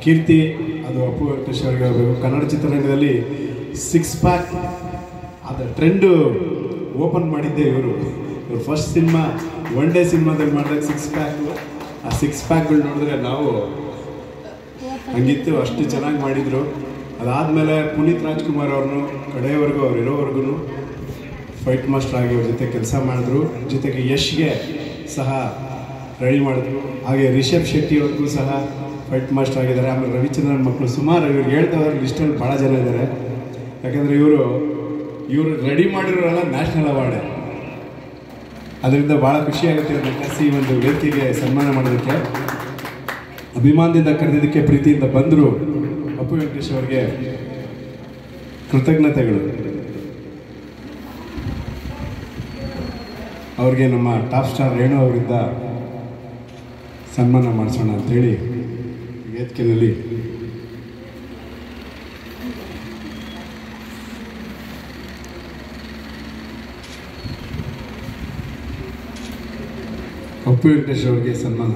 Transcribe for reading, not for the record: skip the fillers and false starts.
ಕೀರ್ತಿ ಅದು ಅಪ್ಪು ವೆಂಕಟೇಶ್ ಅವರಿಗೆ ಆಗಬೇಕು. ಕನ್ನಡ ಚಿತ್ರರಂಗದಲ್ಲಿ 6 ಪ್ಯಾಕ್ ಅದು ಟ್ರೆಂಡು ಓಪನ್ ಮಾಡಿದ್ದೆ ಇವರು ಫಸ್ಟ್ ಸಿನಿಮಾ ಒನ್ ಡೇ ಸಿನಿಮಾದಲ್ಲಿ ಮಾಡಿದಾಗ 6 ಪ್ಯಾಕು. ಆ 6 ಪ್ಯಾಕ್ಗಳು ನೋಡಿದ್ರೆ ನಾವು ಹಂಗಿತ್ತು, ಅಷ್ಟು ಚೆನ್ನಾಗಿ ಮಾಡಿದರು. ಅದಾದಮೇಲೆ ಪುನೀತ್ ರಾಜ್ಕುಮಾರ್ ಅವ್ರನ್ನು ಕಡೆಯವರೆಗೂ ಅವ್ರು ಇರೋವರೆಗೂ ಫೈಟ್ ಮಾಸ್ಟರ್ ಆಗಿ ಅವ್ರ ಜೊತೆ ಕೆಲಸ ಮಾಡಿದ್ರು. ಜೊತೆಗೆ ಯಶ್ಗೆ ಸಹ ರೆಡಿ ಮಾಡಿದ್ರು. ಹಾಗೆ ರಿಷಬ್ ಶೆಟ್ಟಿ ಅವ್ರಿಗೂ ಸಹ ಫೈಟ್ ಮಾಸ್ಟರ್ ಆಗಿದ್ದಾರೆ. ಆಮೇಲೆ ರವಿಚಂದ್ರನ್ ಮಕ್ಕಳು ಸುಮಾರು ಇವ್ರು ಹೇಳ್ದವ್ರ ಲಿಸ್ಟಲ್ಲಿ ಭಾಳ ಜನ ಇದ್ದಾರೆ. ಯಾಕಂದರೆ ಇವರು ರೆಡಿ ಮಾಡಿರೋರೆಲ್ಲ ನ್ಯಾಷನಲ್ ಅವಾರ್ಡೆ. ಅದರಿಂದ ಭಾಳ ಖುಷಿಯಾಗುತ್ತೆ ಅವ್ರನ್ನ ಕರೆಸಿ ಒಂದು ವೇದಿಕೆಗೆ ಸನ್ಮಾನ ಮಾಡೋದಕ್ಕೆ, ಅಭಿಮಾನದಿಂದ ಕರೆದಿದ್ದಕ್ಕೆ, ಪ್ರೀತಿಯಿಂದ ಬಂದರು. ಅಪ್ಪು ವೆಂಕಟೇಶ್ ಅವ್ರಿಗೆ ಕೃತಜ್ಞತೆಗಳು. ಅವ್ರಿಗೆ ನಮ್ಮ ಟಾಪ್ ಸ್ಟಾರ್ ರೇಣು ಅವರಿಂದ ಸನ್ಮಾನ ಮಾಡಿಸೋಣ ಅಂಥೇಳಿ ವೇದಿಕೆಯಲ್ಲಿ ಅಪ್ಪು ವೆಂಕಟೇಶ್ ಅವರಿಗೆ ಸನ್ಮಾನ.